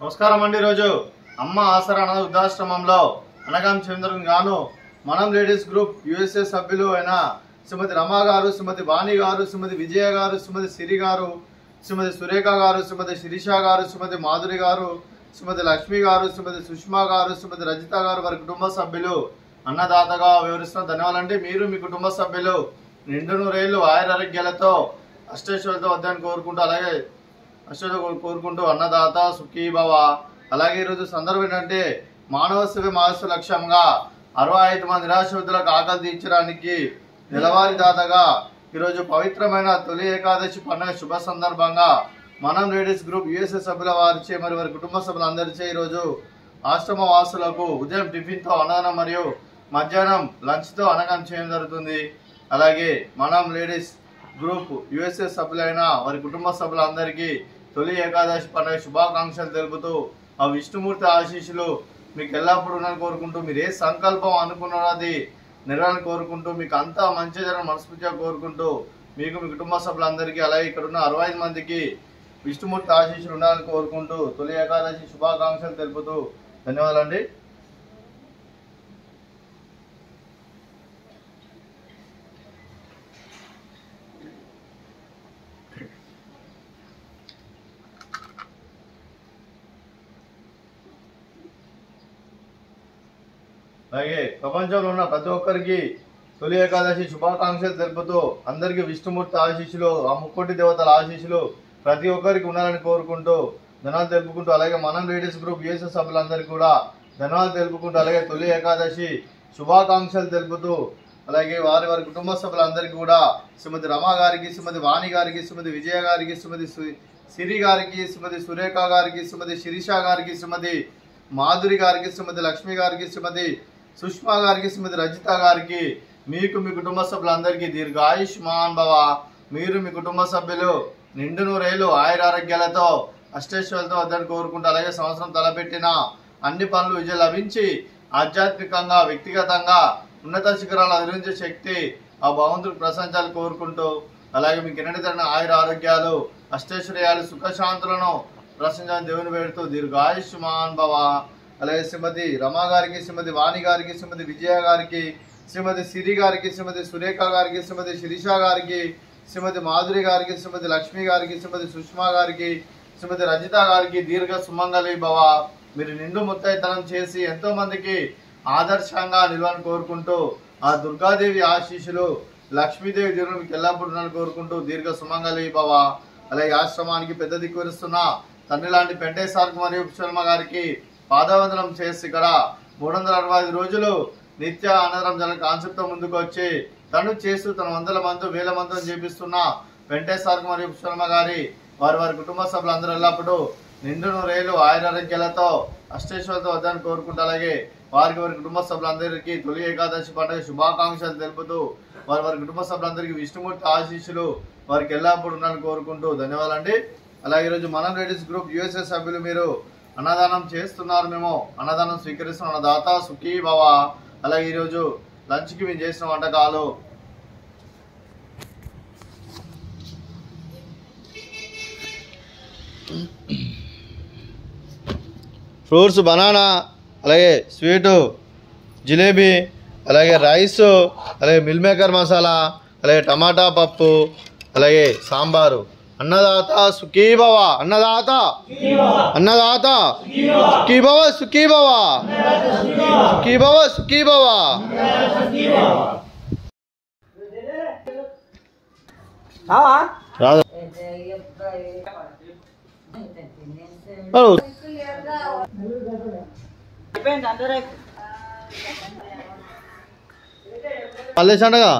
నమస్కారం అండి। రోజు అమ్మ ఆసరా అనాథ వృద్ధాశ్రమంలో అనగాం చంద్రుని గాను మనం లేడీస్ గ్రూప్ యుఎస్ఏ సభ్యులు అయిన శ్రీమతి రమా గారు, శ్రీమతి వాణి గారు, శ్రీమతి విజయ గారు, శ్రీమతి సిరి గారు, శ్రీమతి సురేఖ గారు, శ్రీమతి శిరీష గారు, శ్రీమతి మాధురి గారు, శ్రీమతి లక్ష్మి గారు, శ్రీమతి సుష్మా గారు, శ్రీమతి రజిత గారు వారి కుటుంబ సభ్యులు అన్నదాతగా వివరిస్తున్న ధన్యవాదాలండి। మీరు మీ కుటుంబ సభ్యులు నిండు నూరేళ్లు ఆయురారోగ్యాలతో అష్టైశ్వర్యాలతో వద్దని కోరుకుంటూ అలాగే కోరుకుంటూ అన్నదాత సుఖీ భవ। అలాగే ఈరోజు సందర్భం ఏంటంటే మానవ సేవ మహస్సు లక్ష్యంగా 65 మంది నిరాశ్రితులకు ఆకలి తీర్చడానికి నెలవారీ దాతగా ఈరోజు పవిత్రమైన తొలి ఏకాదశి పండుగ శుభ సందర్భంగా మనం లేడీస్ గ్రూప్ యుఎస్ఏ సభ్యుల వారిచే మరియు వారి కుటుంబ సభ్యులందరిచే ఈరోజు ఆశ్రమ వాసులకు ఉదయం టిఫిన్తో అన్నదానం మరియు మధ్యాహ్నం లంచ్తో అన్నదానం చేయడం జరుగుతుంది। అలాగే మనం లేడీస్ గ్రూప్ యుఎస్ఏ సభ్యులైన వారి కుటుంబ సభ్యులందరికీ తొలి ఏకాదశి పండుగ శుభాకాంక్షలు తెలుపుతూ ఆ విష్ణుమూర్తి ఆశీస్సులు మీకు ఎల్లప్పుడూ ఉన్నాయని కోరుకుంటూ మీరు ఏ సంకల్పం అనుకున్నారో అది నెరవేరాలని కోరుకుంటూ మీకు అంతా మంచి జరగని మనస్ఫూర్తిగా కోరుకుంటూ మీకు మీ కుటుంబ సభ్యులందరికీ అలాగే ఇక్కడ ఉన్న 65 మందికి విష్ణుమూర్తి ఆశీస్సులు ఉండాలని కోరుకుంటూ తొలి ఏకాదశి శుభాకాంక్షలు తెలుపుతూ ధన్యవాదాలండి। అలాగే ప్రపంచంలో ఉన్న ప్రతి ఒక్కరికి తొలి ఏకాదశి శుభాకాంక్షలు తెలుపుతూ అందరికీ విష్ణుమూర్తి ఆశీస్సులు ఆ ముక్కోటి దేవతల ఆశీస్సులు ప్రతి ఒక్కరికి ఉండాలని కోరుకుంటూ ధన్యవాదాలు తెలుపుకుంటూ అలాగే మనం లేడీస్ గ్రూప్ యుఎస్ఏ సభ్యులందరికీ కూడా ధన్యవాదాలు తెలుపుకుంటూ అలాగే తొలి ఏకాదశి శుభాకాంక్షలు తెలుపుతూ అలాగే వారి వారి కుటుంబ సభ్యులందరికీ కూడా శ్రీమతి రమా గారికి, శ్రీమతి వాణి గారికి, శ్రీమతి విజయ గారికి, శ్రీమతి సిరి గారికి, శ్రీమతి సురేఖ గారికి, శ్రీమతి శిరీష గారికి, శ్రీమతి మాధురి గారికి, శ్రీమతి లక్ష్మి గారికి, శ్రీమతి సుష్మా గారికి, శ్రీమతి రజిత గారికి మీకు మీ కుటుంబ సభ్యులందరికీ దీర్ఘాయుష్మాన్ భవ। మీరు మీ కుటుంబ సభ్యులు నిండు నూరేళ్లు ఆయురారోగ్యాలతో అష్టైశ్వర్యాలతో వద్దని కోరుకుంటూ అలాగే సంవత్సరం తలపెట్టిన అన్ని పనులు విజయం లభించి ఆధ్యాత్మికంగా వ్యక్తిగతంగా ఉన్నత శిఖరాలు అధిరించే శక్తి ఆ భగవంతుడికి ప్రశంసాలు కోరుకుంటూ అలాగే మీకు ఎన్నటి తగిన ఆయుర ఆరోగ్యాలు అష్టైశ్వర్యాలు సుఖశాంతులను ప్రశంసాన్ని దేవుని పెడుతూ దీర్ఘాయుష్మాన్ భవ। అలాగే శ్రీమతి రమా గారికి, శ్రీమతి వాణి గారికి, శ్రీమతి విజయ గారికి, శ్రీమతి సిరి గారికి, శ్రీమతి సురేఖ గారికి, శ్రీమతి శిరీష గారికి, శ్రీమతి మాధురి గారికి, శ్రీమతి లక్ష్మి గారికి, శ్రీమతి సుష్మా గారికి, శ్రీమతి రజిత గారికి దీర్ఘ సుమంగళి భవ। మీరు నిండు ముత్తైతనం చేసి ఎంతో మందికి ఆదర్శంగా నిలవాలని కోరుకుంటూ ఆ దుర్గాదేవి ఆశీస్సులు లక్ష్మీదేవి దేవుడు మీకు ఎల్లప్పుడూ ఉండాలని కోరుకుంటూ దీర్ఘ సుమంగళి భవ। అలాగే ఆశ్రమానికి పెద్ద దిక్కువరిస్తున్న తండ్రి లాంటి పెంటేశ్వర్ మరియు శర్మ గారికి పాదవందనం చేసి ఇక్కడ 365 రోజులు నిత్య అన్నదానం జన కాన్సెప్ట్ తో ముందుకు వచ్చి తను చేస్తూ తన 100 మంది 1000 మందిని చేపిస్తున్న వెంకటేశ్వర మరియు శర్మ గారి వారి కుటుంబ సభ్యులందరూ ఎల్లప్పుడూ నిండు నూరేళ్లు ఆయురారోగ్యాలతో అష్టైశ్వర్యాలతో వద్దని కోరుకుంటూ అలాగే వారి కుటుంబ సభ్యులందరికీ తొలి ఏకాదశి పండుగ శుభాకాంక్షలు తెలుపుతూ వారి కుటుంబ సభ్యులందరికీ విష్ణుమూర్తి ఆశీస్సులు వారికి ఎల్లప్పుడూ ఉండాలని కోరుకుంటూ ధన్యవాదాలండి। అలాగే ఈరోజు మనం లేడీస్ గ్రూప్ యుఎస్ఏ సభ్యులు మీరు అన్నదానం చేస్తున్నారు, మేము అన్నదానం స్వీకరిస్తున్న అన్నదాత సుఖీ భవ। అలాగే ఈరోజు లంచ్కి మేము చేసిన వంటకాలు ఫ్రూట్స్ బనానా, అలాగే స్వీటు జిలేబీ, అలాగే రైస్, అలాగే మిల్ మేకర్ మసాలా, అలాగే టమాటా పప్పు, అలాగే సాంబారు। అన్నదాత సుఖీ భవ, అన్నదాత అన్నదాత సుఖీ భవ, సుఖీ భవ, సుఖీ భవ, సుఖీ భవ। రాదు మళ్ళీ అండగా